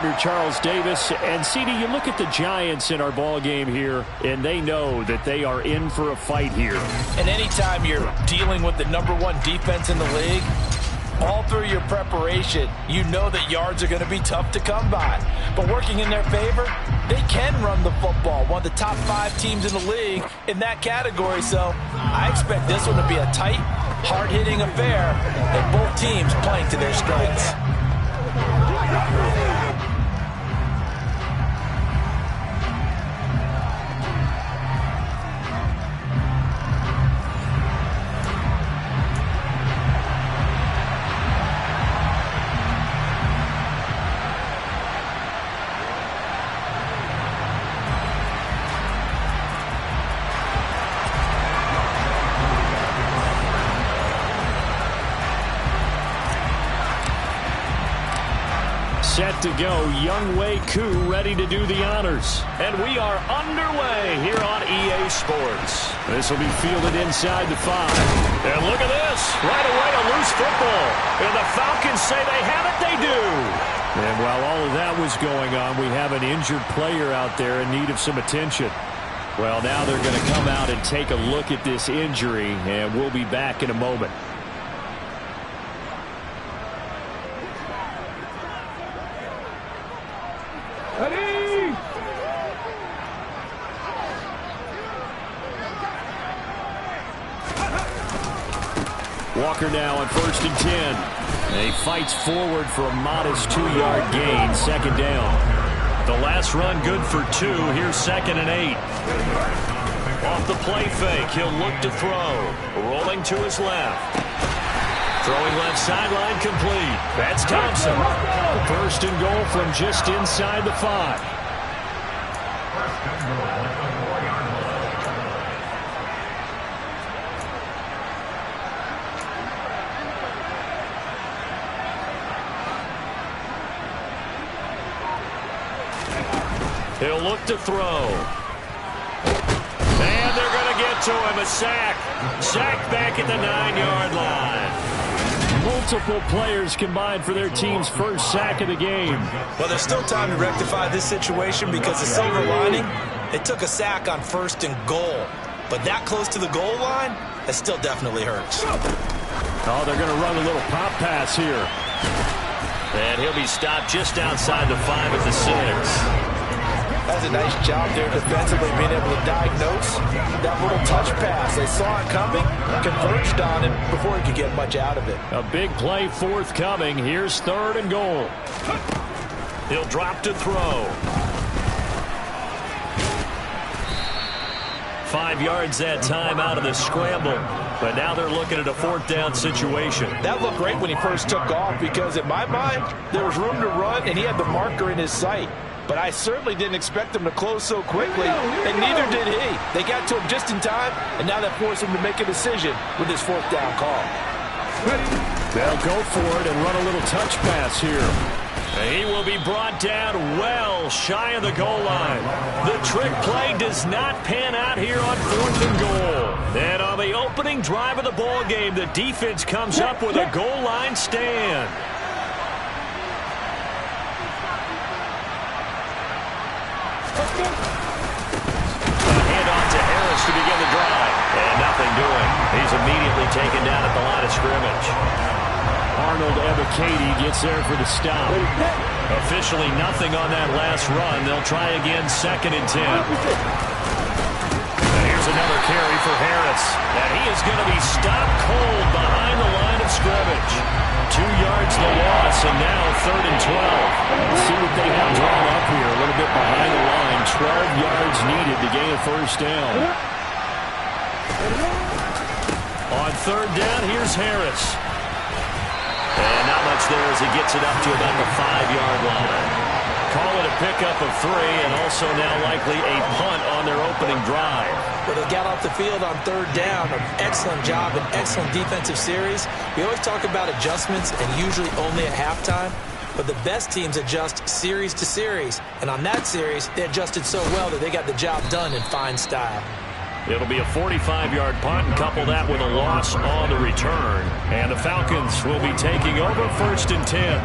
Charles Davis. And CD, you look at the Giants in our ball game here, and they know that they are in for a fight here. And anytime you're dealing with the #1 defense in the league, all through your preparation, you know that yards are going to be tough to come by. But working in their favor, they can run the football. One of the top 5 teams in the league in that category. So I expect this one to be a tight, hard-hitting affair, and both teams playing to their strengths. Set to go, Younghoe Koo ready to do the honors. And we are underway here on EA Sports. This will be fielded inside the 5. And look at this. Right away, a loose football. And the Falcons say they have it, they do. And while all of that was going on, we have an injured player out there in need of some attention. Well, now they're going to come out and take a look at this injury, and we'll be back in a moment. Walker now on 1st and 10. And he fights forward for a modest 2-yard gain, 2nd down. The last run good for 2. Here's 2nd and 8. Off the play fake, he'll look to throw. Rolling to his left. Throwing left sideline complete. That's Thompson. 1st and goal from just inside the 5. He'll look to throw. And they're going to get to him. A sack. Sack back at the 9-yard line. Multiple players combined for their team's first sack of the game. Well, there's still time to rectify this situation because the silver lining, they took a sack on 1st and goal. But that close to the goal line, that still definitely hurts. Oh, they're going to run a little pop pass here. And he'll be stopped just outside the 5 at the 6. That's a nice job there defensively, being able to diagnose that little touch pass. They saw it coming, converged on it before he could get much out of it. A big play forthcoming. Here's 3rd and goal. He'll drop to throw. 5 yards that time out of the scramble. But now they're looking at a 4th down situation. That looked great when he first took off because in my mind, there was room to run and he had the marker in his sight. But I certainly didn't expect him to close so quickly, and neither did he. They got to him just in time, and now that forced him to make a decision with his 4th down call. They'll go for it and run a little touch pass here. He will be brought down well shy of the goal line. The trick play does not pan out here on 4th and goal. And on the opening drive of the ball game, the defense comes up with a goal line stand. To begin the drive. And nothing doing. He's immediately taken down at the line of scrimmage. Arnold Ebiketie gets there for the stop. Officially nothing on that last run. They'll try again 2nd and 10. And here's another carry for Harris. And he is going to be stopped cold behind the line of scrimmage. 2 yards the loss, and now 3rd and 12. Let's see what they have drawn up here. A little bit behind the line. 12 yards needed to gain a 1st down. On 3rd down, here's Harris. And not much there as he gets it up to about the 5-yard line. Call it a pickup of 3, and also now likely a punt on their opening drive. Well, they got off the field on 3rd down. An excellent job, an excellent defensive series. We always talk about adjustments, and usually only at halftime. But the best teams adjust series to series. And on that series, they adjusted so well that they got the job done in fine style. It'll be a 45-yard punt, and couple that with a loss on the return. And the Falcons will be taking over 1st and 10.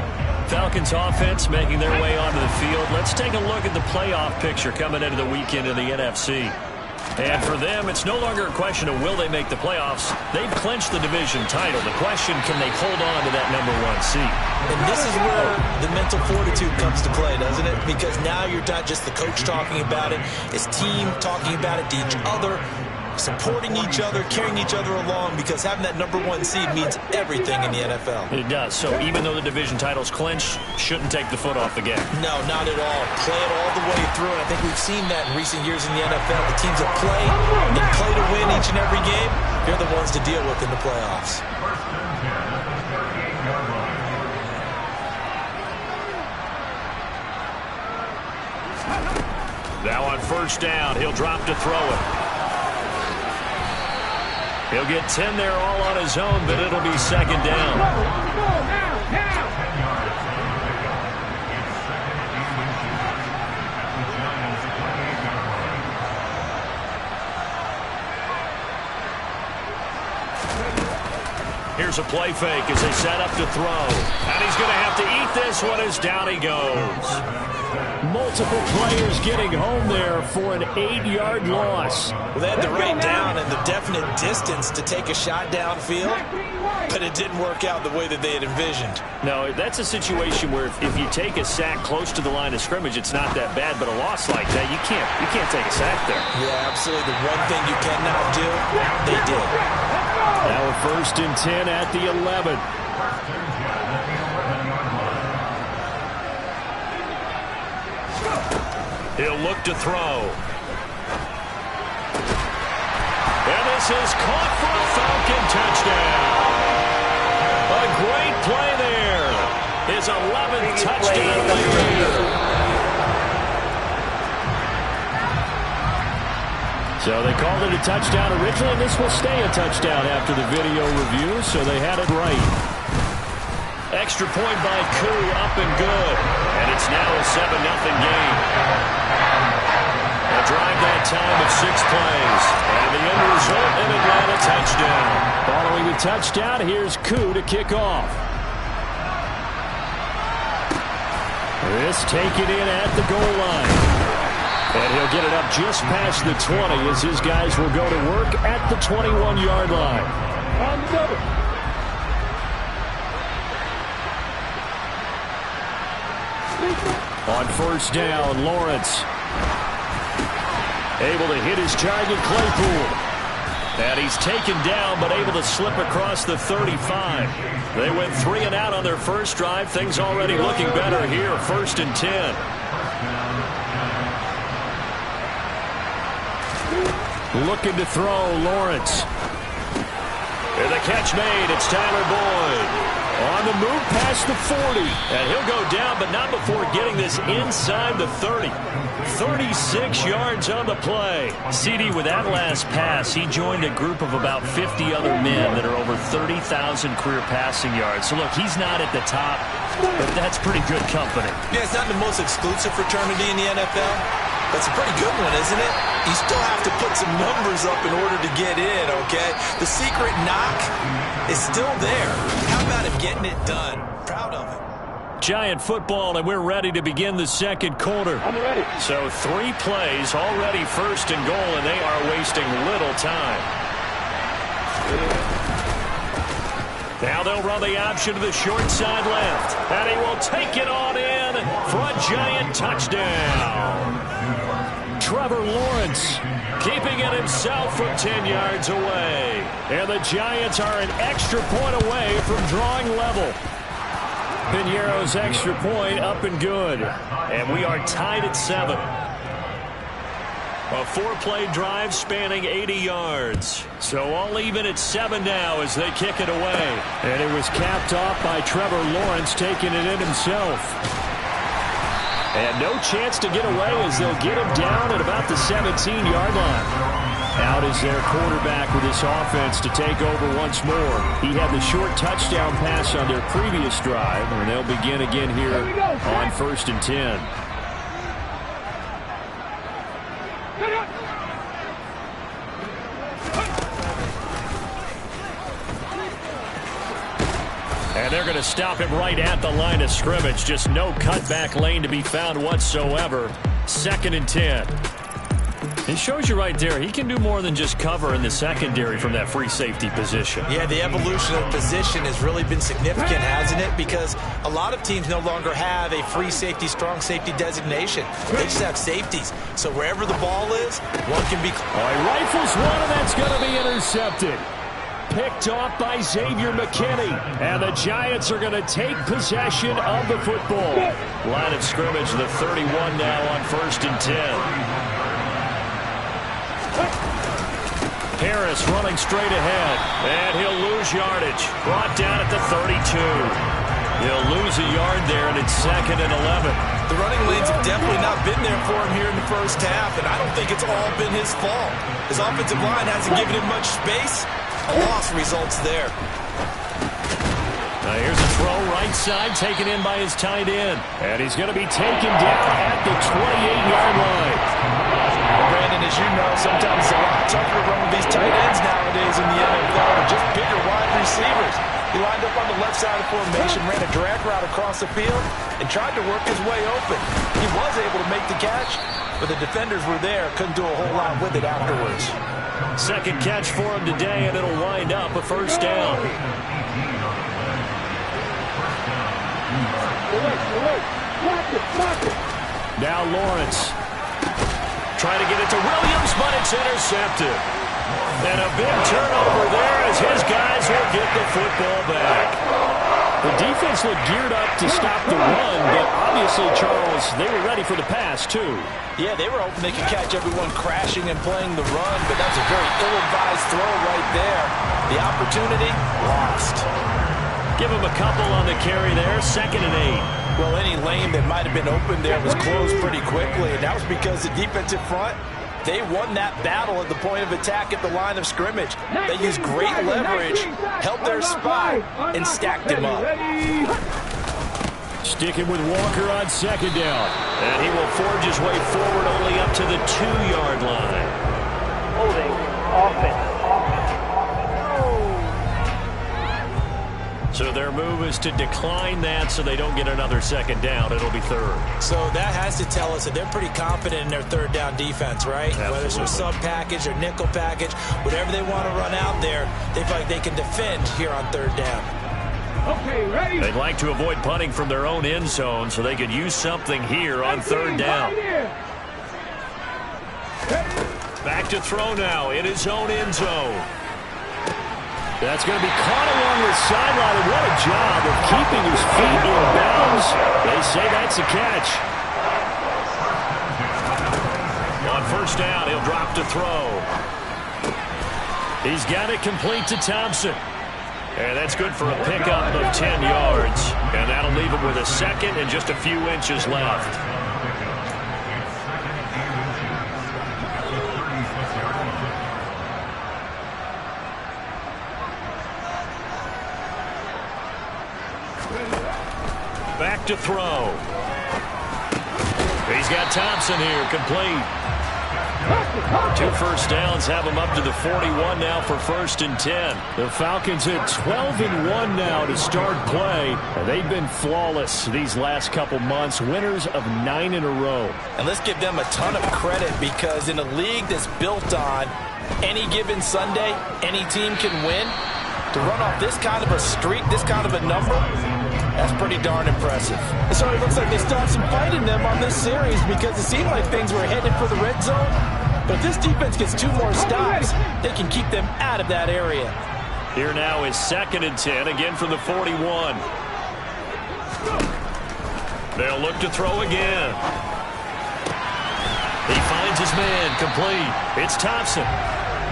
Falcons offense making their way onto the field. Let's take a look at the playoff picture coming into the weekend in the NFC. And for them, it's no longer a question of will they make the playoffs. They've clinched the division title. The question, can they hold on to that #1 seed? And this is where the mental fortitude comes to play, doesn't it? Because now you're not just the coach talking about it. It's team talking about it to each other, supporting each other, carrying each other along, because having that #1 seed means everything in the NFL. It does. So even though the division title's clinched, shouldn't take the foot off the gas. No, not at all. Play it all the way through, and I think we've seen that in recent years in the NFL. The teams that play to win each and every game, they're the ones to deal with in the playoffs. Now on first down, he'll drop to throw it. He'll get 10 there all on his own, but it'll be second down. Here's a play fake as they set up to throw. And he's going to have to eat this one as down he goes. Multiple players getting home there for an 8-yard loss. Well, they had the right down and the definite distance to take a shot downfield, but it didn't work out the way that they had envisioned. No, that's a situation where if you take a sack close to the line of scrimmage, it's not that bad, but a loss like that, you can't take a sack there. Yeah, absolutely. The one thing you cannot do, they did. Now a 1st and 10 at the 11. He'll look to throw. And this is caught for a Falcon touchdown. A great play there. His 11th touchdown of the year. So they called it a touchdown originally, and this will stay a touchdown after the video review, so they had it right. Extra point by Koo, up and good. And it's now a 7-0 game. A drive that time of 6 plays. And the end result, an Atlanta touchdown. Following the touchdown, here's Koo to kick off. This taken in at the goal line. And he'll get it up just past the 20 as his guys will go to work at the 21-yard line. On the double. On first down, Lawrence. Able to hit his target, Claypool. And he's taken down, but able to slip across the 35. They went 3 and out on their first drive. Things already looking better here. 1st and 10. Looking to throw, Lawrence. And the catch made. It's Tyler Boyd. On the move past the 40. And he'll go down, but not before getting this inside the 30. 36 yards on the play. CD, with that last pass, he joined a group of about 50 other men that are over 30,000 career passing yards. So, look, he's not at the top, but that's pretty good company. Yeah, it's not the most exclusive fraternity in the NFL. That's a pretty good one, isn't it? You still have to put some numbers up in order to get in, okay? The secret knock is still there. How about him getting it done? Proud of him. Giant football, and we're ready to begin the second quarter. I'm ready. So 3 plays, already 1st and goal, and they are wasting little time. Now they'll run the option to the short side left. And he will take it on in for a giant touchdown. Trevor Lawrence keeping it himself from 10 yards away. And the Giants are an extra point away from drawing level. Piñeiro's extra point up and good. And we are tied at 7. A 4-play drive spanning 80 yards. So all even at 7 now as they kick it away. And it was capped off by Trevor Lawrence taking it in himself. And no chance to get away as they'll get him down at about the 17-yard line. Out is their quarterback with this offense to take over once more. He had the short touchdown pass on their previous drive, and they'll begin again here on 1st and 10. And they're going to stop him right at the line of scrimmage. Just no cutback lane to be found whatsoever. 2nd and 10. It shows you right there, he can do more than just cover in the secondary from that free safety position. Yeah, the evolution of position has really been significant, hasn't it? Because a lot of teams no longer have a free safety, strong safety designation. They just have safeties. So wherever the ball is, one can be... All right, rifles one, and that's going to be intercepted. Picked off by Xavier McKinney. And the Giants are going to take possession of the football. Line of scrimmage, the 31 now on 1st and 10. Harris running straight ahead, and he'll lose yardage. Brought down at the 32. He'll lose a yard there, and it's 2nd and 11. The running lanes have definitely not been there for him here in the first half, and I don't think it's all been his fault. His offensive line hasn't given him much space. A loss results there. Now here's a throw right side, taken in by his tight end. And he's going to be taken down at the 28-yard line. Brandon, as you know, sometimes it's a lot tougher to run with these tight ends nowadays in the NFL with just bigger wide receivers. He lined up on the left side of the formation, ran a drag route across the field, and tried to work his way open. He was able to make the catch, but the defenders were there, couldn't do a whole lot with it afterwards. 2nd catch for him today, and it'll wind up a 1st down. Now Lawrence. Trying to get it to Williams, but it's intercepted. And a big turnover there as his guys will get the football back. The defense looked geared up to stop the run, but obviously, Charles, they were ready for the pass, too. Yeah, they were hoping they could catch everyone crashing and playing the run, but that's a very ill-advised throw right there. The opportunity, lost. Give him a couple on the carry there, 2nd and 8. Well, any lane that might have been open there was closed pretty quickly, and that was because the defensive front, they won that battle at the point of attack at the line of scrimmage. They used great leverage, held their spot, and stacked him up. Sticking with Walker on 2nd down, and he will forge his way forward only up to the 2-yard line. Holding offense. So their move is to decline that so they don't get another 2nd down. It'll be 3rd. So that has to tell us that they're pretty confident in their 3rd down defense, right? Absolutely. Whether it's a sub package or nickel package, whatever they want to run out there, they feel like they can defend here on 3rd down. Okay, ready. They'd like to avoid punting from their own end zone so they could use something here on 3rd down. Back to throw now in his own end zone. That's going to be caught along the sideline, and what a job of keeping his feet in bounds. They say that's a catch. On 1st down, he'll drop to throw. He's got it complete to Thompson. And that's good for a pickup of 10 yards. And that'll leave him with a 2nd and just a few inches left. Back to throw. He's got Thompson here, complete. 2 first downs have him up to the 41 now for 1st and 10. The Falcons hit 12-1 now to start play. They've been flawless these last couple months, winners of 9 in a row. And let's give them a ton of credit because in a league that's built on any given Sunday, any team can win. To run off this kind of a streak, this kind of a number, that's pretty darn impressive. So it looks like they still have some fight in them on this series because it seemed like things were headed for the red zone. But if this defense gets 2 more stops, they can keep them out of that area. Here now is 2nd and 10, again from the 41. They'll look to throw again. He finds his man, complete. It's Thompson.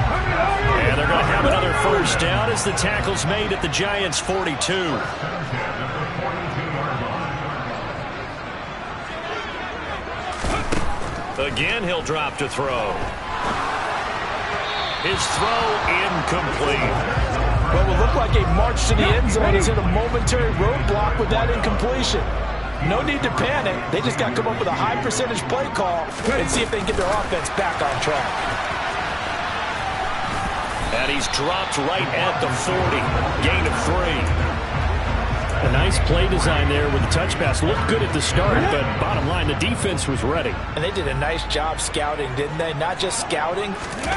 And they're going to have another 1st down as the tackle's made at the Giants' 42. Again, he'll drop to throw. His throw incomplete. Well, it will look like a march to the end zone has hit a momentary roadblock with that incompletion. No need to panic. They just got to come up with a high percentage play call and see if they can get their offense back on track. And he's dropped right at the 40. Gain of 3. A nice play design there with the touch pass. Looked good at the start, but bottom line, the defense was ready. And they did a nice job scouting, didn't they? Not just scouting,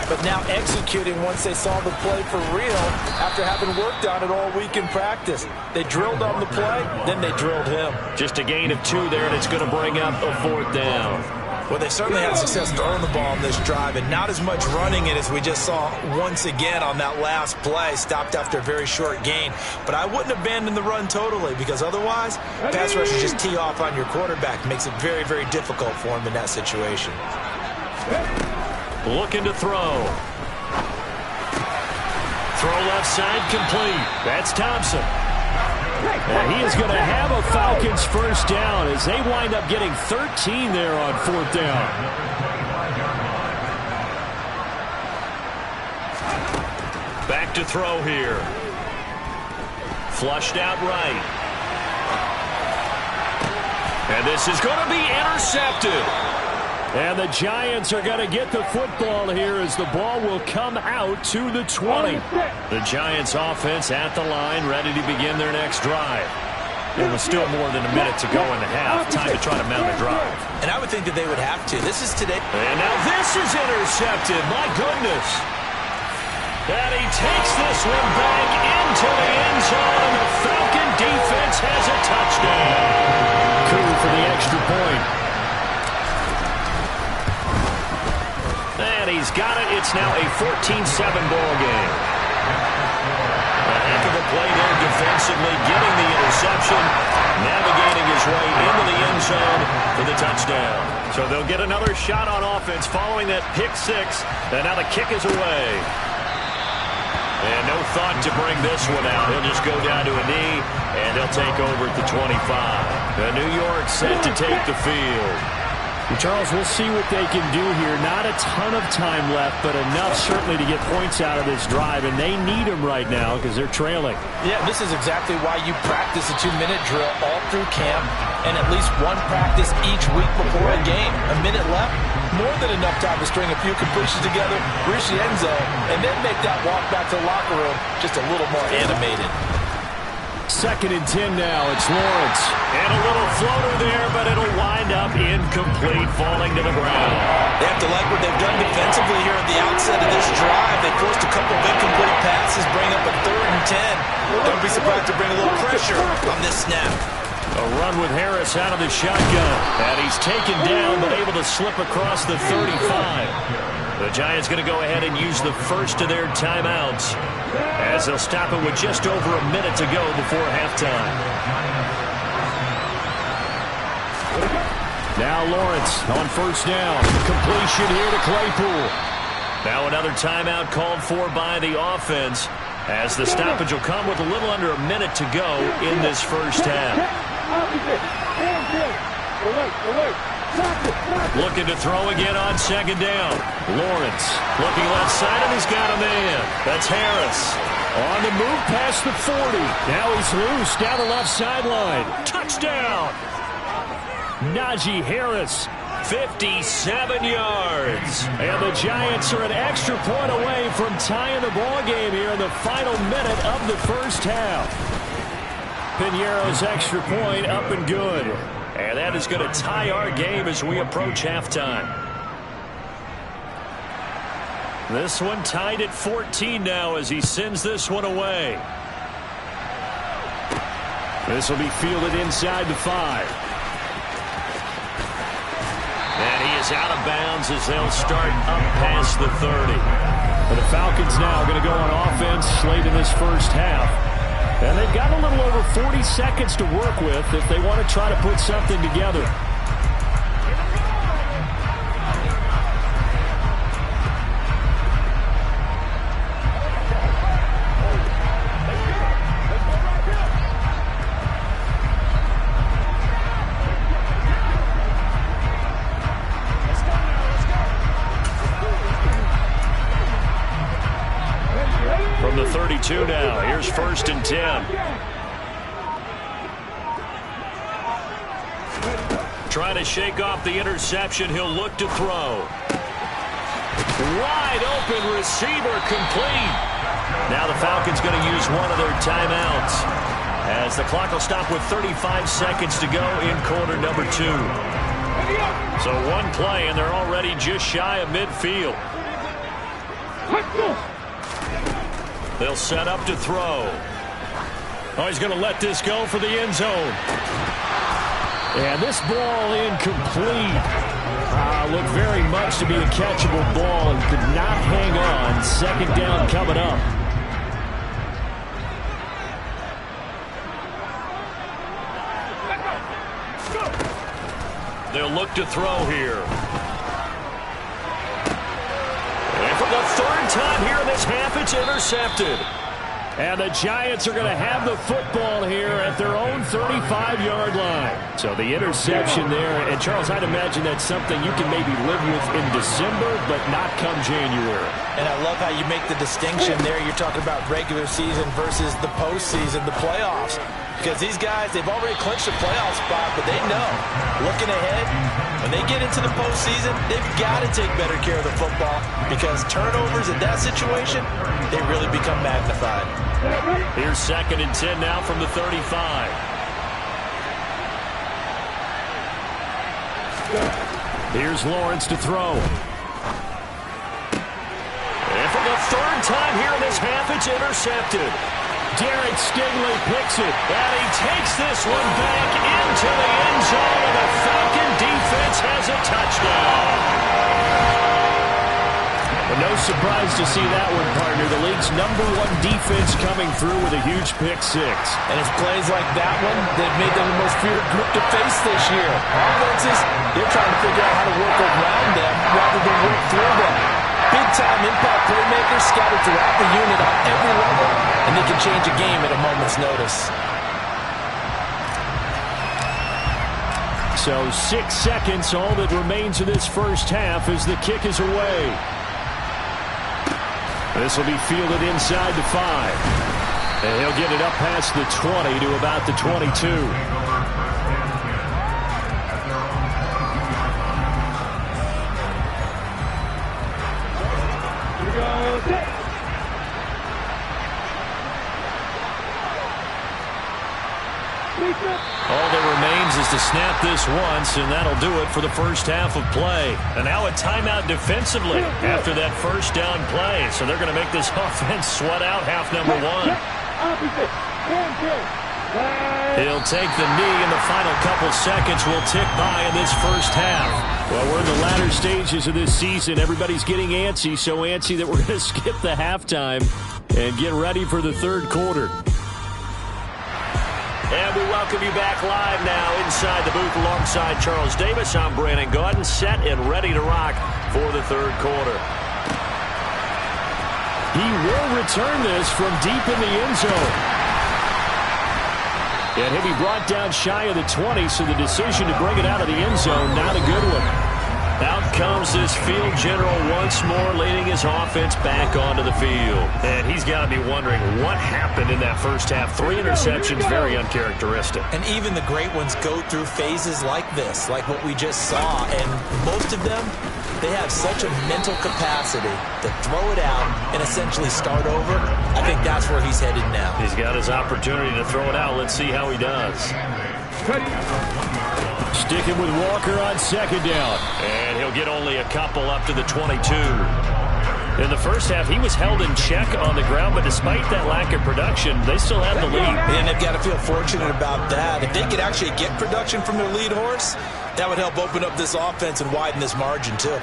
but now executing once they saw the play for real after having worked on it all week in practice. They drilled on the play, then they drilled him. Just a gain of 2 there, and it's going to bring up a 4th down. Well, they certainly had success throwing the ball on this drive, and not as much running it as we just saw once again on that last play, stopped after a very short gain. But I wouldn't abandon the run totally, because otherwise, pass rushers just tee off on your quarterback. Makes it very, very difficult for him in that situation. Looking to throw. Throw left side complete. That's Thompson. And he is going to have a Falcons first down as they wind up getting 13 there on 4th down. Back to throw here. Flushed out right. And this is going to be intercepted. And the Giants are going to get the football here as the ball will come out to the 20. The Giants offense at the line, ready to begin their next drive. And with still more than a minute to go in the half, time to try to mount a drive. And I would think that they would have to. This is today. And now this is intercepted. My goodness. And he takes this one back into the end zone, and the Falcon defense has a touchdown. Coup for the extra point. And he's got it. It's now a 14-7 ball game. A heck of a play there defensively, getting the interception, navigating his way into the end zone for the touchdown. So they'll get another shot on offense following that pick 6, and now the kick is away. And no thought to bring this one out. He'll just go down to a knee, and they'll take over at the 25. New York set to take the field. Charles, we'll see what they can do here. Not a ton of time left, but enough certainly to get points out of this drive, and they need them right now because they're trailing. Yeah, this is exactly why you practice a 2-minute drill all through camp and at least one practice each week before a game. A minute left, more than enough time to string a few completions together, reach the end zone, and then make that walk back to the locker room just a little more animated. 2nd and 10 now. It's Lawrence. And a little floater there, but it'll wind up incomplete, falling to the ground. They have to like what they've done defensively here at the outset of this drive. They forced a couple of incomplete passes, bring up a 3rd and 10. Don't be surprised to bring a little pressure on this snap. A run with Harris out of the shotgun. And he's taken down, but able to slip across the 35. The Giants going to go ahead and use the first of their timeouts as they'll stop it with just over a minute to go before halftime. Now Lawrence on 1st down. Completion here to Claypool. Now another timeout called for by the offense as the stoppage will come with a little under a minute to go in this first half. Looking to throw again on 2nd down. Lawrence looking left side, and he's got a man. That's Harris. On the move past the 40. Now he's loose down the left sideline. Touchdown! Najee Harris, 57 yards. And the Giants are an extra point away from tying the ball game here in the final minute of the first half. Piñeiro's extra point up and good. And that is going to tie our game as we approach halftime. This one tied at 14 now as he sends this one away. This will be fielded inside the 5. And he is out of bounds as they'll start up past the 30. And the Falcons now going to go on offense late in this first half. And they've got a little over 40 seconds to work with if they want to try to put something together. From the 32 now, here's 1st and 10. Trying to shake off the interception, he'll look to throw. Wide open receiver complete. Now the Falcons going to use one of their timeouts. As the clock will stop with 35 seconds to go in quarter number 2. So one play, and they're already just shy of midfield. They'll set up to throw. Oh, he's going to let this go for the end zone. And this ball incomplete. Looked very much to be a catchable ball and could not hang on. Second down coming up. They'll look to throw here. And for the third time here in this half, it's intercepted. And the Giants are going to have the football here at their own 35-yard line. So the interception there. And, Charles, I'd imagine that's something you can maybe live with in December, but not come January. And I love how you make the distinction there. You're talking about regular season versus the postseason, the playoffs. Because these guys, they've already clinched a playoff spot, but they know, looking ahead, when they get into the postseason, they've got to take better care of the football because turnovers in that situation, they really become magnified. Here's 2nd and 10 now from the 35. Here's Lawrence to throw. And for the third time here in this half, it's intercepted. Derek Stingley picks it, and he takes this one back into the end zone, and the Falcon defense has a touchdown. But no surprise to see that one, partner. The league's #1 defense coming through with a huge pick six. And it's plays like that one that made them the most feared group to face this year. Offenses, they're trying to figure out how to work around them rather than work through them. Big-time impact playmakers scattered throughout the unit on every level, and they can change a game at a moment's notice. So 6 seconds, all that remains of this first half as the kick is away. This will be fielded inside the 5. And he'll get it up past the 20 to about the 22. All that remains is to snap this once, and that'll do it for the first half of play. And now a timeout defensively after that first down play. So they're going to make this offense sweat out half number 1. He'll take the knee, and the final couple seconds will tick by in this first half. Well, we're in the latter stages of this season. Everybody's getting antsy, so antsy that we're going to skip the halftime and get ready for the third quarter. And we welcome you back live now inside the booth alongside Charles Davis. I'm Brandon Gaudin, set and ready to rock for the third quarter. He will return this from deep in the end zone. And he'll be brought down shy of the 20, so the decision to bring it out of the end zone, not a good one. Out comes this field general once more, leading his offense back onto the field. And he's got to be wondering what happened in that first half. 3 interceptions, very uncharacteristic. And even the great ones go through phases like this, like what we just saw. And most of them, they have such a mental capacity to throw it out and essentially start over. I think that's where he's headed now. He's got his opportunity to throw it out. Let's see how he does. Sticking with Walker on second down. And he'll get only a couple up to the 22. In the first half, he was held in check on the ground, but despite that lack of production, they still have the lead. And they've got to feel fortunate about that. If they could actually get production from their lead horse, that would help open up this offense and widen this margin, too.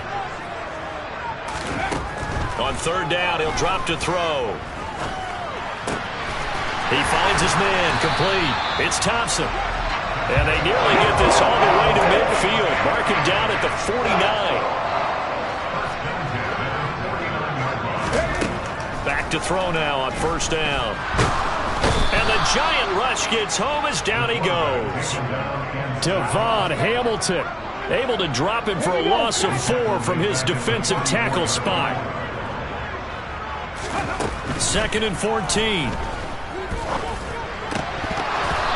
On third down, he'll drop to throw. He finds his man, complete. It's Thompson. And they nearly get this all the way to midfield. Mark him down at the 49. Back to throw now on first down. And the giant rush gets home as down he goes. Devon Hamilton able to drop him for a loss of 4 from his defensive tackle spot. 2nd and 14.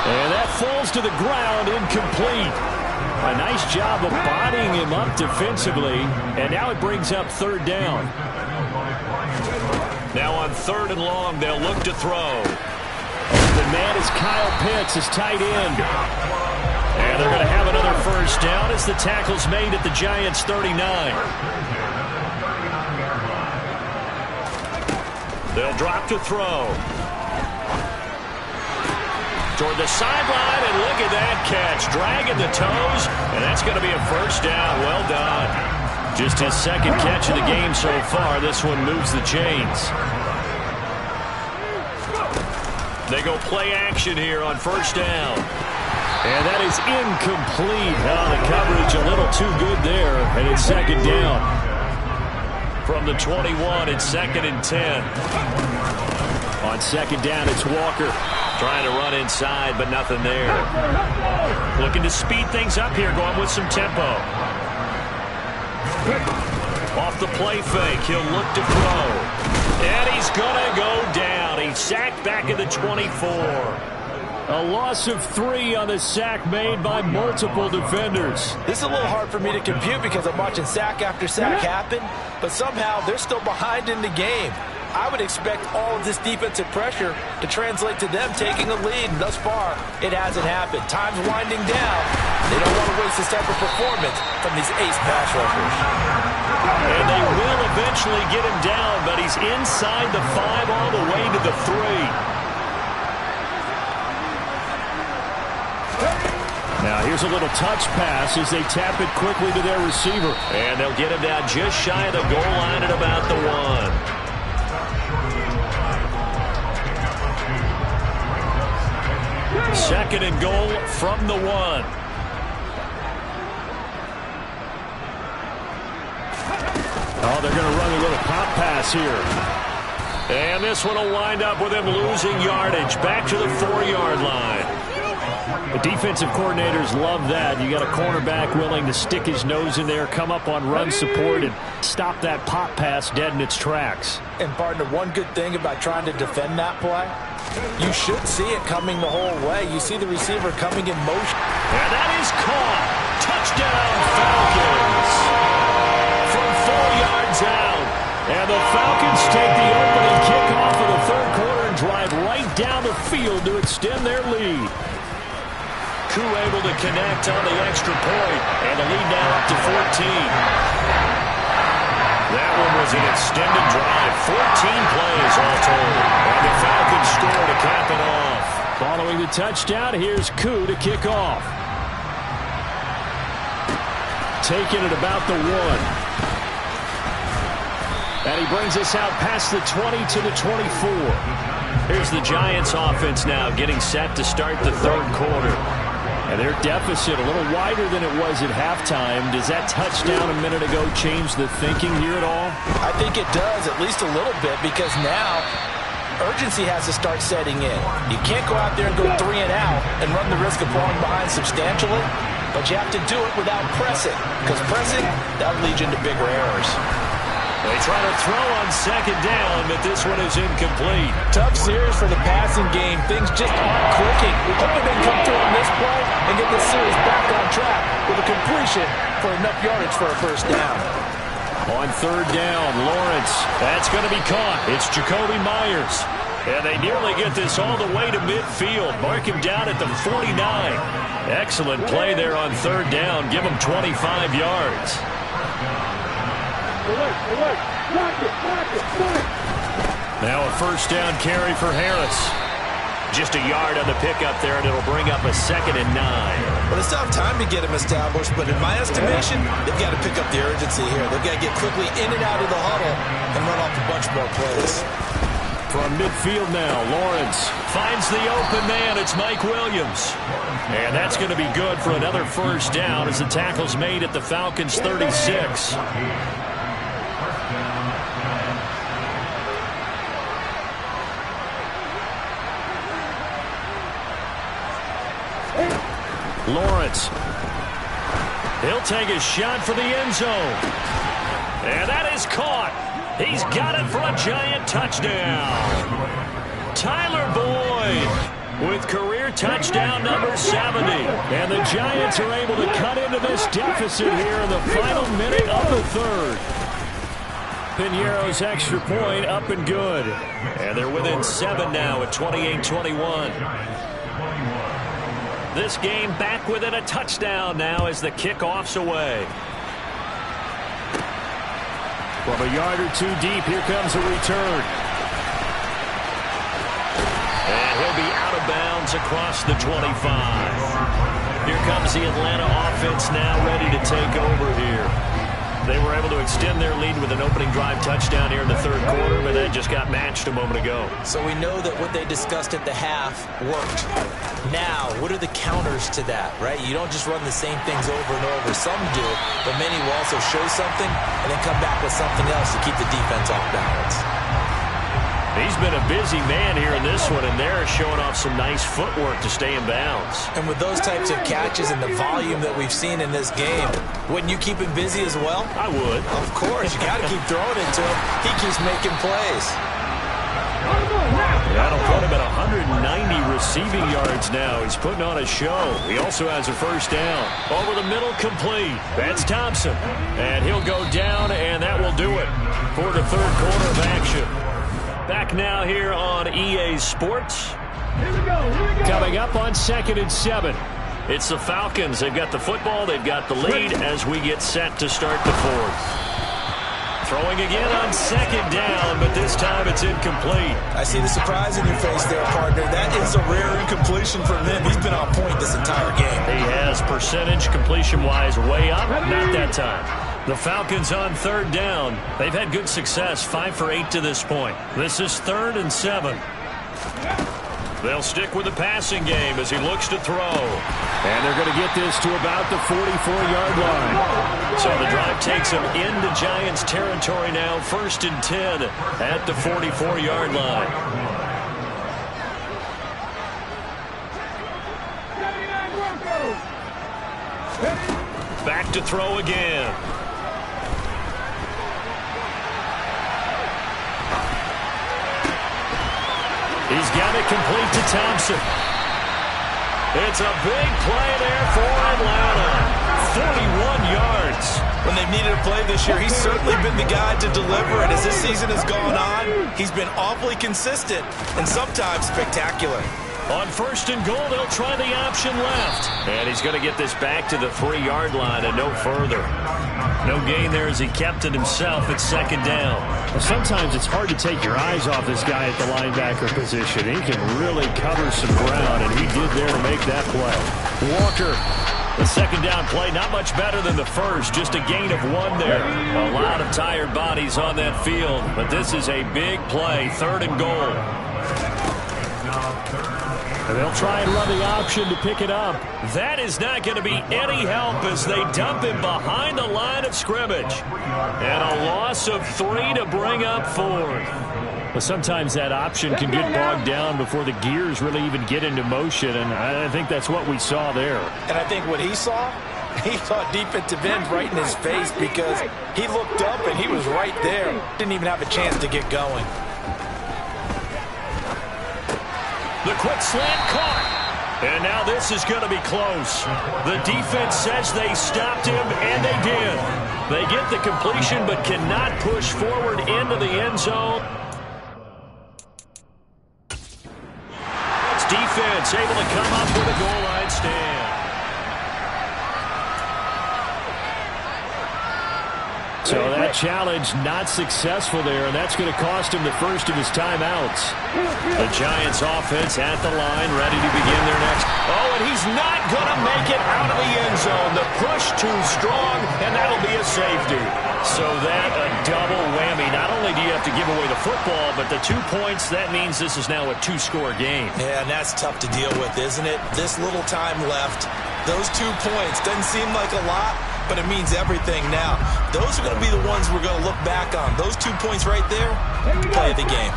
And that falls to the ground, incomplete. A nice job of bodying him up defensively, and now it brings up third down. Now on 3rd and long, they'll look to throw. The the man is Kyle Pitts, his tight end. And they're going to have another first down as the tackle's made at the Giants' 39. They'll drop to throw. Toward the sideline, and look at that catch. Dragging the toes, and that's going to be a first down. Well done. Just his second catch of the game so far. This one moves the chains. They go play action here on first down. And that is incomplete. Oh, the coverage a little too good there. And it's second down. From the 21, it's 2nd and 10. On second down, it's Walker. Trying to run inside, but nothing there. Looking to speed things up here, going with some tempo. Off the play fake, he'll look to throw. And he's going to go down. He's sacked back at the 24. A loss of 3 on the sack made by multiple defenders. This is a little hard for me to compute because I'm watching sack after sack happen, but somehow they're still behind in the game. I would expect all of this defensive pressure to translate to them taking a lead, and thus far, it hasn't happened. Time's winding down. They don't want to waste this type of performance from these ace pass rushers. And they will eventually get him down, but he's inside the 5 all the way to the 3. Now here's a little touch pass as they tap it quickly to their receiver. And they'll get him down just shy of the goal line at about the 1. 2nd and goal from the 1. Oh, they're going to run a little pop pass here. And this one will wind up with him losing yardage back to the 4-yard line. The defensive coordinators love that. You got a cornerback willing to stick his nose in there, come up on run support, and stop that pop pass dead in its tracks. And partner, one good thing about trying to defend that play, you should see it coming the whole way. You see the receiver coming in motion. And that is caught. Touchdown, Falcons. From 4 yards out. And the Falcons take the opening kickoff of the 3rd quarter and drive right down the field to extend their lead. Koo able to connect on the extra point, and the lead now up to 14. That one was an extended drive, 14 plays all told, and the Falcons score to cap it off. Following the touchdown, here's Koo to kick off. Taking it about the 1. And he brings us out past the 20 to the 24. Here's the Giants offense now getting set to start the 3rd quarter. And their deficit a little wider than it was at halftime. Does that touchdown a minute ago change the thinking here at all? I think it does, at least a little bit, because now urgency has to start setting in. You can't go out there and go 3 and out and run the risk of falling behind substantially, but you have to do it without pressing, because pressing, that will lead you into bigger errors. They try to throw on 2nd down, but this one is incomplete. Tough series for the passing game. Things just aren't clicking. We hope they can come through on this play and get this series back on track with a completion for enough yardage for a first down. On 3rd down, Lawrence. That's going to be caught. It's Jacoby Myers. And they nearly get this all the way to midfield. Mark him down at the 49. Excellent play there on 3rd down. Give him 25 yards. Now a first down carry for Harris. Just a yard on the pickup there, and it'll bring up a 2nd and 9. Well, it's not time to get him established, but in my estimation, they've got to pick up the urgency here. They've got to get quickly in and out of the huddle and run off a bunch more plays. From midfield now, Lawrence finds the open man. It's Mike Williams. And that's going to be good for another first down as the tackle's made at the Falcons' 36. Lawrence. He'll take a shot for the end zone. And that is caught. He's got it for a giant touchdown. Tyler Boyd with career touchdown number 70. And the Giants are able to cut into this deficit here in the final minute of the 3rd. Piñeiro's extra point up and good. And they're within 7 now at 28-21. This game back within a touchdown now as the kickoff's away. From a yard or two deep, here comes a return. And he'll be out of bounds across the 25. Here comes the Atlanta offense now ready to take over here. They were able to extend their lead with an opening drive touchdown here in the third quarter, but that just got matched a moment ago. So we know that what they discussed at the half worked. Now, what are the counters to that, right? You don't just run the same things over and over. Some do, but many will also show something and then come back with something else to keep the defense off balance. He's been a busy man here in this one, and they're showing off some nice footwork to stay in bounds. And with those types of catches and the volume that we've seen in this game, wouldn't you keep him busy as well? I would. Of course. You got to keep throwing it to him. He keeps making plays. That'll put him at 190 receiving yards now. He's putting on a show. He also has a first down. Over the middle, complete. That's Thompson. And he'll go down, and that will do it for the third quarter of action. Back now here on EA Sports. Here we go. Coming up on 2nd and 7. It's the Falcons. They've got the football. They've got the lead as we get set to start the fourth. Throwing again on 2nd down, but this time it's incomplete. I see the surprise in your face there, partner. That is a rare incompletion from him. He's been on point this entire game. He has percentage completion-wise way up. Not that time. The Falcons on 3rd down. They've had good success, 5 for 8 to this point. This is 3rd and 7. They'll stick with the passing game as he looks to throw. And they're going to get this to about the 44-yard line. So the drive takes them into Giants territory now, 1st and 10 at the 44-yard line. Back to throw again. He's got it complete to Thompson. It's a big play there for Atlanta. 41 yards. When they've needed a play this year, he's certainly been the guy to deliver. And as this season has gone on, he's been awfully consistent and sometimes spectacular. On 1st and goal, they'll try the option left. And he's going to get this back to the 3-yard line and no further. No gain there as he kept it himself at 2nd down. Well, sometimes it's hard to take your eyes off this guy at the linebacker position. He can really cover some ground, and he did there to make that play. Walker, the 2nd down play, not much better than the first. Just a gain of 1 there. A lot of tired bodies on that field, but this is a big play, 3rd and goal. And they'll try and run the option to pick it up. That is not going to be any help as they dump him behind the line of scrimmage. And a loss of 3 to bring up 4th. But sometimes that option can get bogged down before the gears really even get into motion, and I think that's what we saw there. And I think what he saw defensive end right in his face because he looked up and he was right there. Didn't even have a chance to get going. The quick slant caught. And now this is going to be close. The defense says they stopped him, and they did. They get the completion but cannot push forward into the end zone. It's defense able to come up with a goal line stand. So that challenge not successful there, and that's going to cost him the first of his timeouts. The Giants offense at the line, ready to begin their next. Oh, and he's not going to make it out of the end zone. The push too strong, and that'll be a safety. So that a double whammy. Not only do you have to give away the football, but the 2 points, that means this is now a 2-score game. Yeah, and that's tough to deal with, isn't it? This little time left. Those 2 points doesn't seem like a lot, but it means everything now. Those are going to be the ones we're going to look back on. Those 2 points right there, play the game.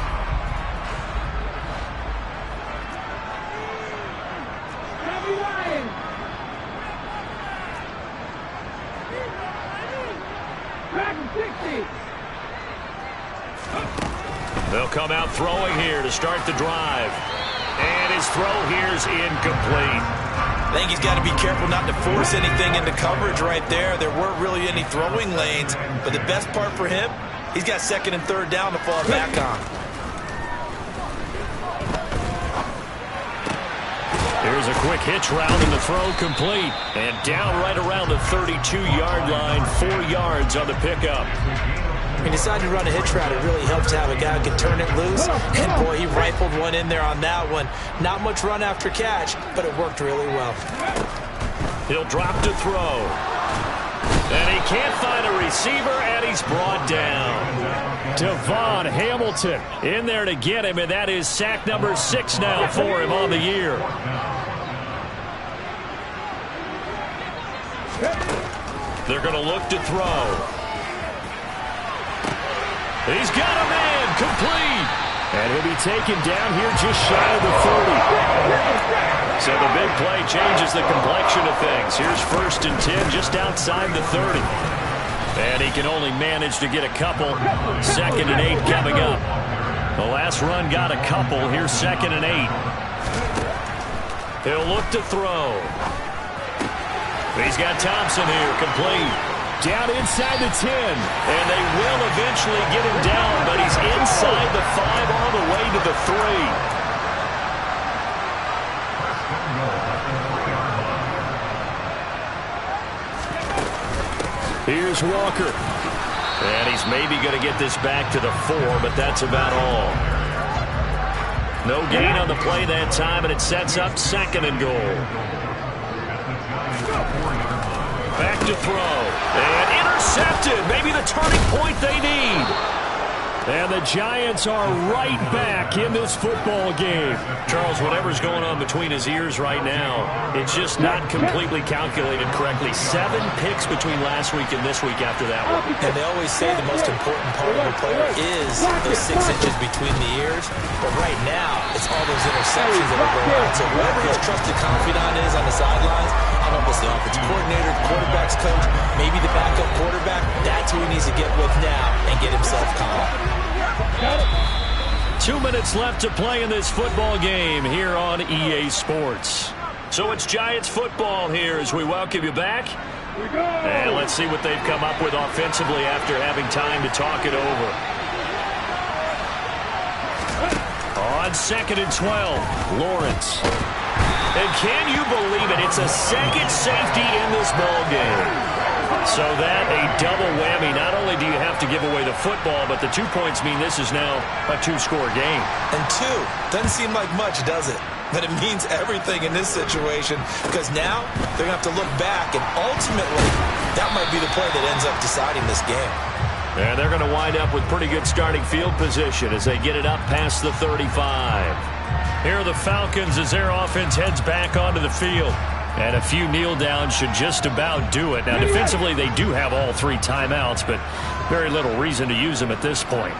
They'll come out throwing here to start the drive. And his throw here is incomplete. I think he's got to be careful not to force anything into coverage right there. There weren't really any throwing lanes, but the best part for him, He's got second and third down to fall back on. Here's a quick hitch route and the throw complete. And down right around the 32-yard line, 4 yards on the pickup. He decided to run a hitch route. It really helped to have a guy who can turn it loose. And, boy, he rifled one in there on that one. Not much run after catch, but it worked really well. He'll drop to throw. And he can't find a receiver, and he's brought down. Devon Hamilton in there to get him, and that is sack number 6 now for him on the year. They're going to look to throw. He's got a man, complete. And he'll be taken down here just shy of the 30. So the big play changes the complexion of things. Here's 1st and 10 just outside the 30. And he can only manage to get a couple. 2nd and 8 coming up. The last run got a couple. Here's 2nd and 8. He'll look to throw. He's got Thompson here, complete. Down inside the 10, and they will eventually get him down, but he's inside the 5 all the way to the 3. Here's Walker. And he's maybe going to get this back to the 4, but that's about all. No gain on the play that time, and it sets up 2nd and goal. Back to throw. And intercepted. Maybe the turning point they need. And the Giants are right back in this football game. Charles, whatever's going on between his ears right now, it's just not completely calculated correctly. 7 picks between last week and this week after that one. And they always say the most important part of a player is those 6 inches between the ears. But right now, it's all those interceptions that are going on. So whoever his trusted confidant is on the sidelines, I don't know if it's the offensive coordinator, the quarterback's coach, maybe the backup quarterback, that's who he needs to get with now and get himself calm. 2 minutes left to play in this football game here on EA Sports. So it's Giants football here as we welcome you back. And let's see what they've come up with offensively after having time to talk it over. On 2nd and 12, Lawrence. And can you believe it? It's a second safety in this ball game. So that a double whammy. Not only do you have to give away the football, but the 2 points mean this is now a 2-score game. And 2 doesn't seem like much, does it? But it means everything in this situation because now they're going to have to look back, and ultimately that might be the play that ends up deciding this game. And they're going to wind up with pretty good starting field position as they get it up past the 35. Here are the Falcons as their offense heads back onto the field. And a few kneel downs should just about do it. Now, defensively, they do have all 3 timeouts, but very little reason to use them at this point.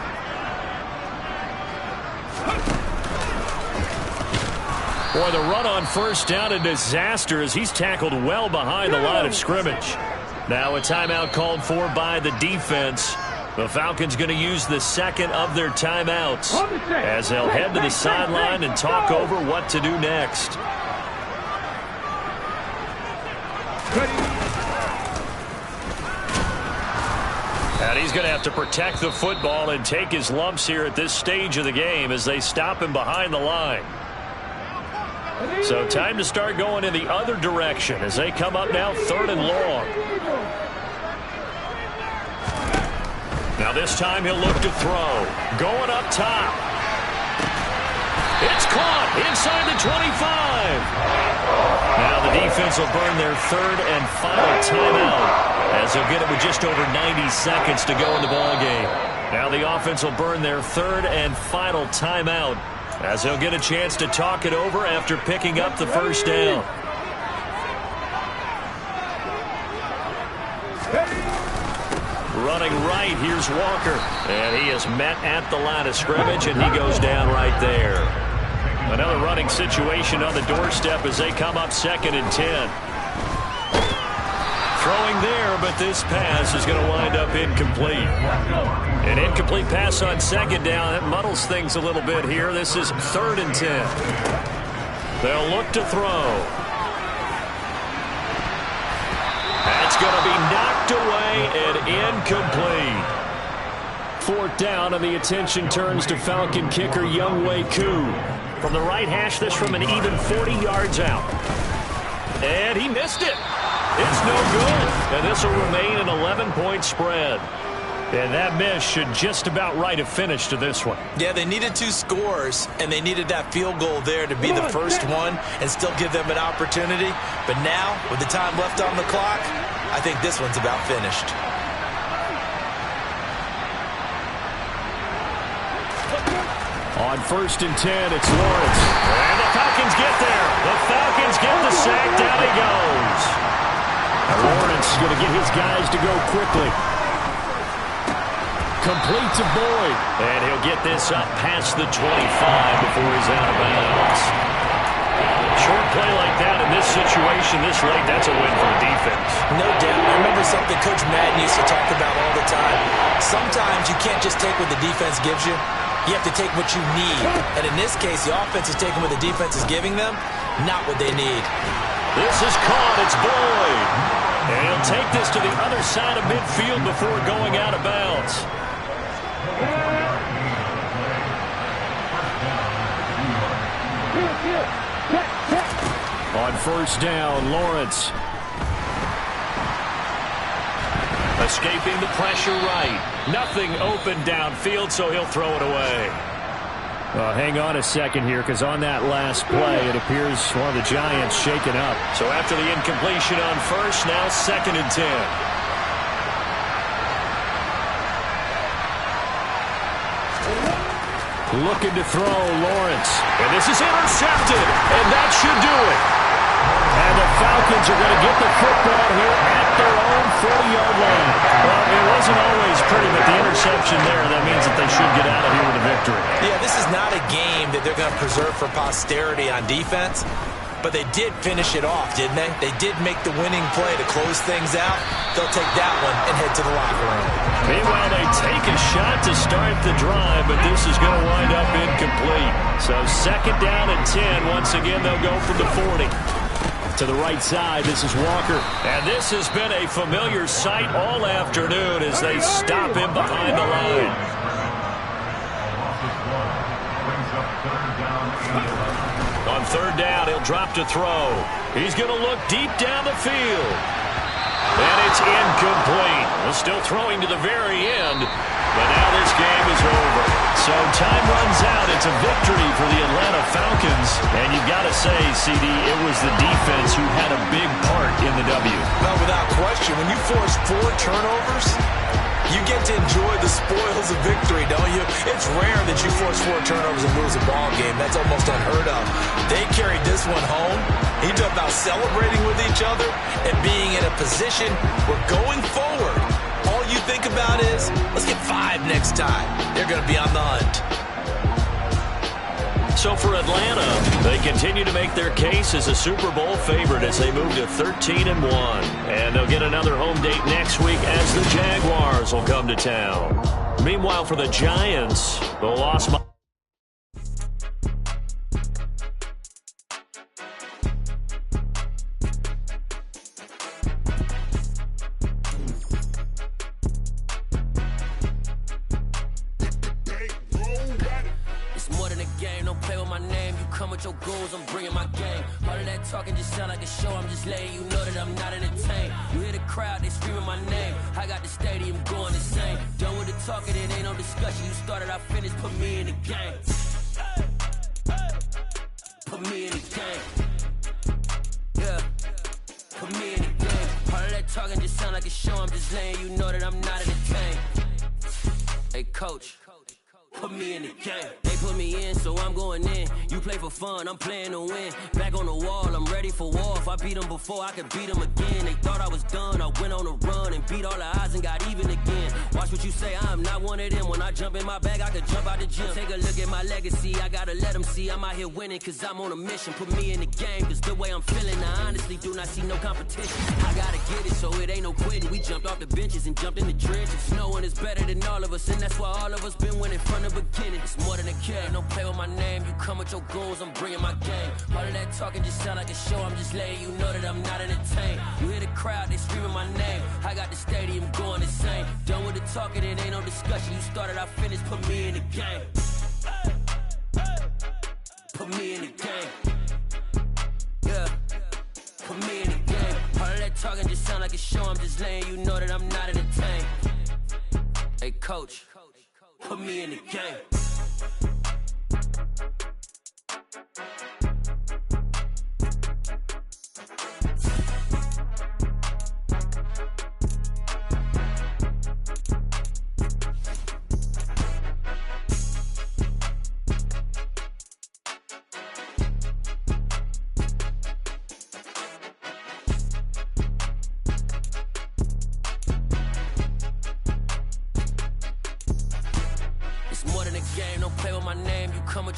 Boy, the run on 1st down, a disaster as he's tackled well behind the line of scrimmage. Now a timeout called for by the defense. The Falcons going to use the 2nd of their timeouts as they'll head to the sideline and talk over what to do next. And he's going to have to protect the football and take his lumps here at this stage of the game as they stop him behind the line. So time to start going in the other direction as they come up now 3rd and long. Now this time he'll look to throw. Going up top. It's caught inside the 25. Now the defense will burn their 3rd and final timeout as they'll get it with just over 90 seconds to go in the ballgame. Now the offense will burn their 3rd and final timeout as they'll get a chance to talk it over after picking up the 1st down. Running right, here's Walker. And he is met at the line of scrimmage, and he goes down right there. Another running situation on the doorstep as they come up 2nd and 10. Throwing there, but this pass is going to wind up incomplete. An incomplete pass on 2nd down. That muddles things a little bit here. This is 3rd and 10. They'll look to throw. That's going to be knocked away and incomplete. 4th down, and the attention turns to Falcon kicker Younghoe Koo. From the right hash, this from an even 40 yards out. And he missed it. It's no good. And this will remain an 11-point spread. And that miss should just about write a finish to this one. Yeah, they needed 2 scores, and they needed that field goal there to be the first one and still give them an opportunity. But now, with the time left on the clock, I think this one's about finished. On 1st and 10, it's Lawrence. And the Falcons get there. The Falcons get the sack. Down he goes. And Lawrence is going to get his guys to go quickly. Complete to Boyd. And he'll get this up past the 25 before he's out of bounds. Short play like that in this situation this late, that's a win for the defense. No doubt. I remember something Coach Madden used to talk about all the time. Sometimes you can't just take what the defense gives you. You have to take what you need. And in this case, the offense is taking what the defense is giving them, not what they need. This is caught. It's Boyd. And he'll take this to the other side of midfield before going out of bounds. On 1st down, Lawrence. Escaping the pressure right. Nothing open downfield, so he'll throw it away. Hang on a second here, because on that last play, it appears one of the Giants shaken up. So after the incompletion on 1st, now 2nd and 10. Looking to throw, Lawrence. And this is intercepted, and that should do it. And the Falcons are going to get the football here at their own 40-yard line. Well, it wasn't always pretty, but the interception there, that means that they should get out of here with a victory. Yeah, this is not a game that they're going to preserve for posterity on defense, but they did finish it off, didn't they? They did make the winning play to close things out. They'll take that one and head to the locker room. Meanwhile, they take a shot to start the drive, but this is going to wind up incomplete. So 2nd down and 10. Once again, they'll go from the 40. To the right side, this is Walker. And this has been a familiar sight all afternoon as they stop him behind the line. On 3rd down, he'll drop to throw. He's going to look deep down the field. And it's incomplete. Well, still throwing to the very end. But now this game is over. So time runs out. It's a victory for the Atlanta Falcons. And you've got to say, CD, it was the defense who had a big part in the W. Well, without question, when you force 4 turnovers, you get to enjoy the spoils of victory, don't you? It's rare that you force 4 turnovers and lose a ball game. That's almost unheard of. They carried this one home. He talked about celebrating with each other and being in a position where going forward, all you think about is, let's get 5 next time. They're going to be on the hunt. So for Atlanta, they continue to make their case as a Super Bowl favorite as they move to 13-1. And they'll get another home date next week as the Jaguars will come to town. Meanwhile, for the Giants, the loss... Your goals, I'm bringing my game. All of that talking just sound like a show. I'm just letting you know that I'm not entertained. You hear the crowd, they screaming my name. I got the stadium going insane. Done with the talking, it ain't no discussion. You started, I finished, put me in the game. Put me in the game. Yeah. Put me in the game. All of that talking just sound like a show. I'm just letting you know that I'm not entertained. Hey, coach. Put me in the game. They put me in, so I'm going in. You play for fun, I'm playing to win. Back on the wall, I'm ready for war. If I beat them before, I could beat them again. They thought I was done, I went on a run and beat all the odds and got even again. Watch what you say, I'm not one of them. When I jump in my bag, I could jump out the gym. Take a look at my legacy, I gotta let them see I'm out here winning, cause I'm on a mission. Put me in the game, cause the way I'm feeling, I honestly do not see no competition. I gotta get it, so it ain't no quitting. We jumped off the benches and jumped in the trenches. No one is better than all of us, and that's why all of us been winning from the beginning. It's more than a game, don't play with my name. You come with your goals, I'm bringing my game. All of that talking just sound like a show. I'm just letting you know that I'm not entertained. You hear the crowd, they screaming my name. I got the stadium going insane. Done with the talking, it ain't no discussion. You started, I finished, put me in the game. Put me in the game. Yeah, put me in the game. All of that talking just sound like a show. I'm just letting you know that I'm not entertained. Hey, coach, put me in the game.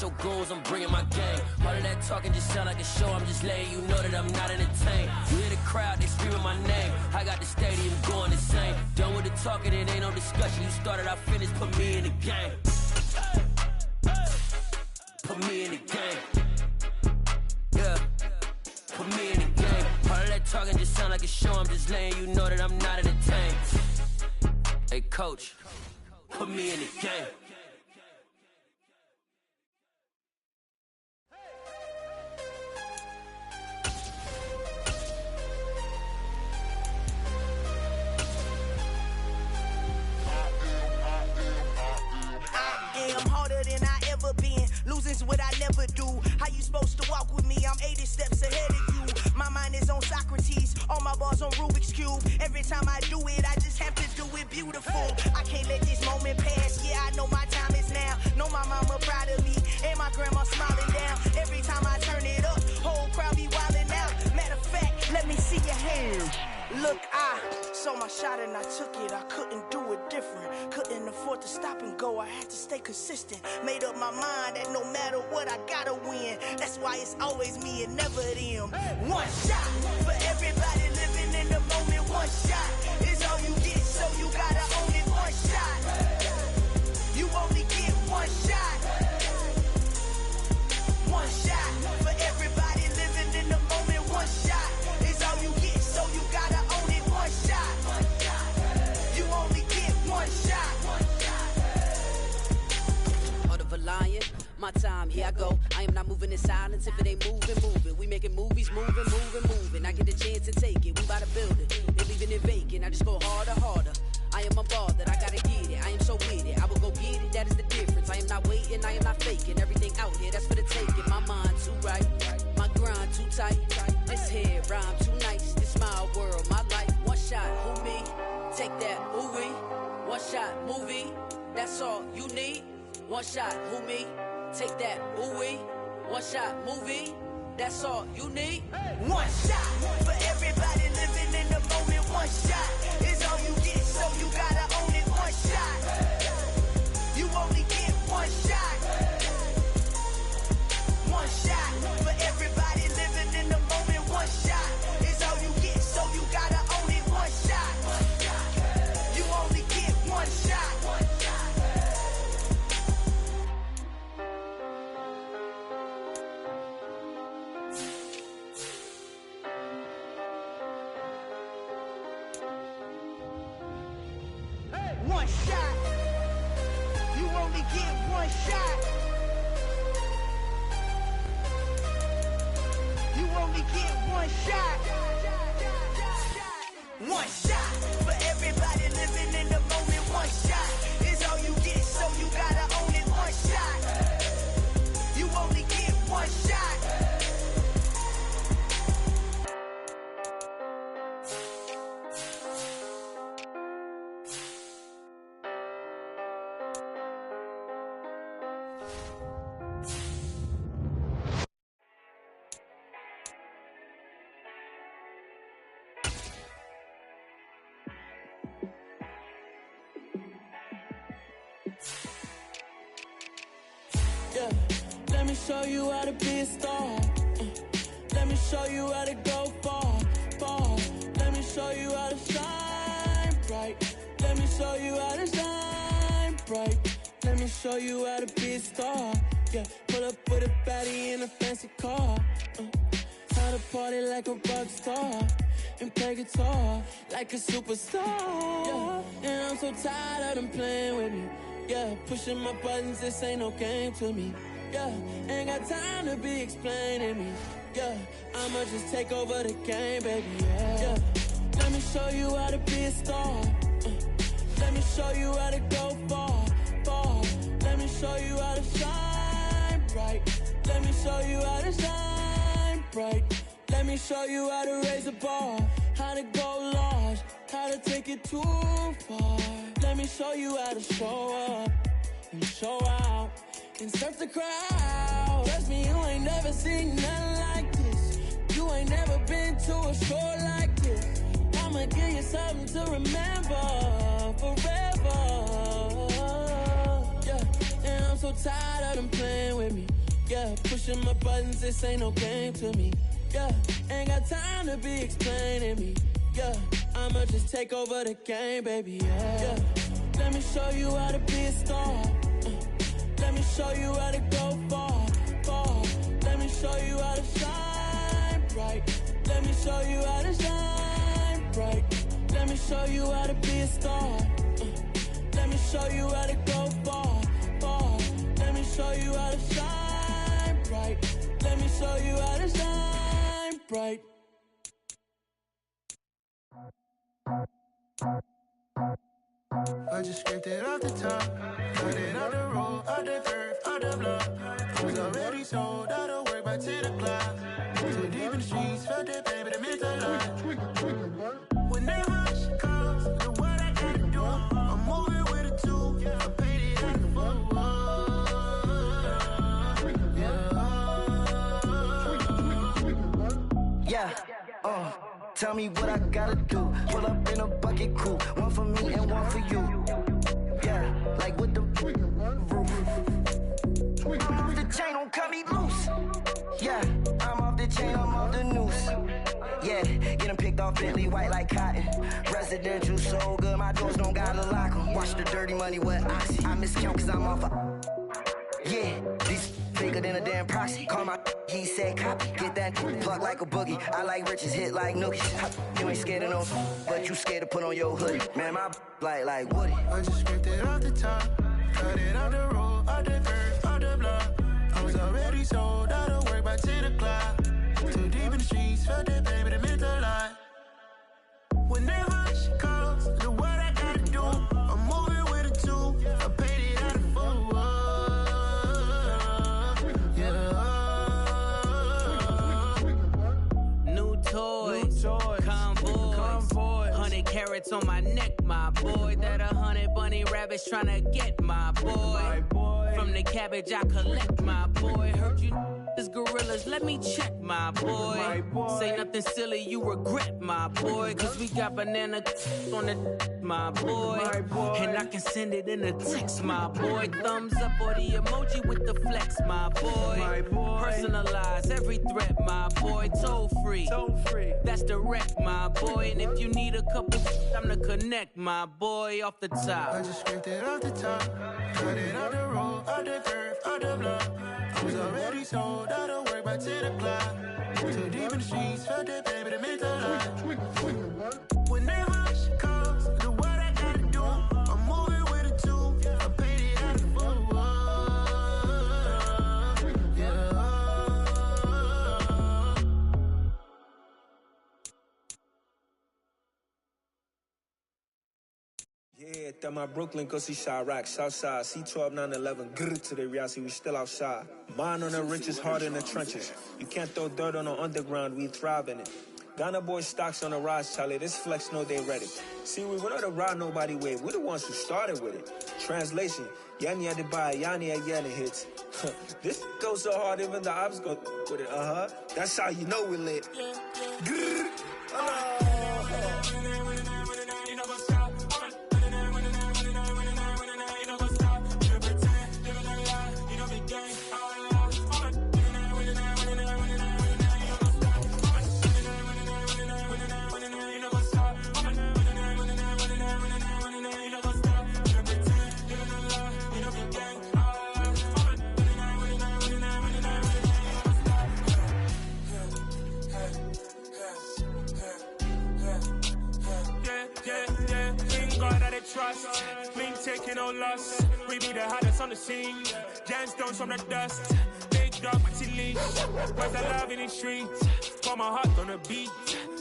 Your goals, I'm bringing my game. All of that talking just sound like a show. I'm just letting you know that I'm not entertained. You hear the crowd, they screaming my name. I got the stadium going insane. Done with the talking, it ain't no discussion. You started, I finished, put me in the game. Put me in the game. Yeah, put me in the game. All of that talking just sound like a show. I'm just letting you know that I'm not entertained. Hey, coach, put me in the game. Losing's what I never do. How you supposed to walk with me? I'm 80 steps ahead of you. My mind is on Socrates, all my bars on Rubik's Cube. Every time I do it, I just have to do it beautiful. I can't let this moment pass. Yeah, I know my time is now. Know my mama proud of me, and my grandma smiling down. Every time I turn it up, whole crowd be wildin' out. Matter of fact, let me see your hands. Look, I saw my shot and I took it. I couldn't do it different. Couldn't afford to stop and go. I had to stay consistent. Made up my mind that no matter what, I gotta win. That's why it's always me and never them. One shot for everybody living in the moment. One shot is all you get, so you gotta own it. One shot. You only get one shot. One shot for everybody living in the moment. One shot is all you get, so you gotta own it. One shot. You only get one shot. Heart of a lion, my time, here I go. I am not moving in silence. If it ain't moving. We making movies, moving. I get a chance to take it. We bout to build it. They leaving it vacant. I just go harder. I am a ball that I gotta get it. I am so with it. I will go get it. That is the difference. I am not waiting. I am not faking. Everything out here, that's for the taking. My mind too right. My grind too tight. This head rhyme too nice. This my world, my life. One shot, who me? Take that, who we? One shot, movie. That's all you need. One shot, who me? Take that, who we? One shot, movie. That's all you need. One shot for everybody living in the moment. One shot is all you get, so you gotta own it. One shot. You only get one shot. One shot for everybody living in the moment. One shot is all you get, so you gotta own it. One shot. You only get one shot. One shot. You only get one shot. You only get one shot. One shot for everybody living in the moment. One shot is all you get, so you gotta own it. One shot. You only get one shot. Yeah, let me show you how to be a star. Let me show you how to go far. Let me show you how to shine bright. Let me show you how to shine bright. Let me show you how to be a star. Yeah, pull up with a baddie in a fancy car. How to party like a rock star. and play guitar like a superstar. Yeah, and I'm so tired of them playing with me. Yeah, pushing my buttons, this ain't no game to me. Yeah, ain't got time to be explaining me. Yeah, I'ma just take over the game, baby. Yeah, let me show you how to be a star. Let me show you how to go far, far. Let me show you how to shine bright. Let me show you how to shine bright. Let me show you how to raise a bar, how to go large, how to take it too far. Let me show you how to show up and show out and surf the crowd. Trust me, you ain't never seen nothing like this. You ain't never been to a show like this. I'ma give you something to remember forever. Yeah, and I'm so tired of them playing with me. Yeah, pushing my buttons, this ain't no game to me. Yeah, ain't got time to be explaining me. Yeah, I'ma just take over the game, baby. Yeah, let me show you how to be a star. Let me show you how to go far, far. Let me show you how to shine bright. Let me show you how to shine bright. Let me show you how to be a star. Let me show you how to go far, far. Let me show you how to shine bright. Let me show you how to shine bright. I just scraped it off the top, cut it out the road, out the curve, out the block. Was already sold, out of work by 10 o'clock. Too deep in the streets, felt that baby, the mental lie. When they rush calls, the what I gotta do, I'm moving with a two, I paid it out the full. Yeah, tell me what I gotta do. Pull up in a bucket coupe, one for me and one for you. Yeah, like with the roof. I'm off the chain, don't cut me loose. Yeah, I'm off the chain, I'm off the noose. Yeah, get them picked off Bentley, white like cotton. Residential so good, my doors don't gotta lock them. Watch the dirty money with oxy. I miscount cause I'm off a... Yeah, these bigger than a damn proxy. Call my he said copy. Get that plug like a boogie. I like riches, hit like nookies. You ain't scared of no, but you scared to put on your hoodie. Man, my like Woody. I just scraped it off the top, cut it out the road, out the curve, out the block. I was already sold, out of work by 10 o'clock. Too deep in the streets, felt that baby, the mental lie. When they rush calls, the what I gotta do, I'm moving with a two, I paid it out of full. Convoy, 100 carats on my neck, my boy. That 100 bunny rabbits tryna get my boy. From the cabbage I collect, my boy. Heard you is gorillas, let me check, my boy. Say nothing silly, you regret, my boy. Cause we got banana on the my boy. And I can send it in a text, my boy. Thumbs up or the emoji with the flex, my boy. Personalize every threat, my boy. Toll free, that's direct, my boy. And if you need a couple, I'm to connect, my boy, off the top. I just scraped it off the top, cut it out the road, out the curve, out the block. I was already sold, out of work by 10 o'clock. Too deep in the streets, felt that baby, the mental lie. When they rush calls, the what I gotta do, I'm moving with a two, I paid it out the full. Yeah, that my Brooklyn, go see Chirac, Southside, C12, 911, grr to the reality, we still outside. Mine on the riches, hard in the trenches. You can't throw dirt on the underground, we thrive in it. Ghana boys stocks on the rise, Charlie, this flex know they ready. See, we not a ride nobody wave, we're the ones who started with it. Translation, Yani had to buy, Yani had Yanni hits. This goes so hard, even the ops go with it, That's how you know we lit. Grr, Link taking no loss. We be the hottest on the scene. Gemstones from the dust. Big dog, pretty leash. Where's the love in the streets? Pour my heart on the beat.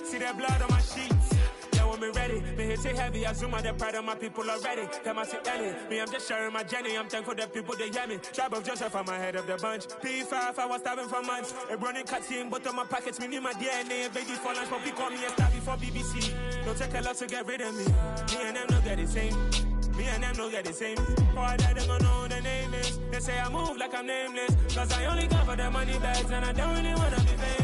See that blood on my sheets. Yeah, when me ready, me hit it heavy. I zoom out the pride of my people already. Them I see Ellie. Me, I'm just sharing my journey. I'm thankful that people they hear me. Tribe of Joseph, I'm ahead of the bunch. P5, I was starving for months. A running cut in both of my pockets. Me need my DNA. Baby for lunch, but we call me a star before BBC. Don't take a lot to get rid of me. Me and them don't get the same. Me and them don't get the same. Boy, that they gonna know who the name is. They say I move like I'm nameless. Cause I only come for the money bags and I don't really wanna be famous.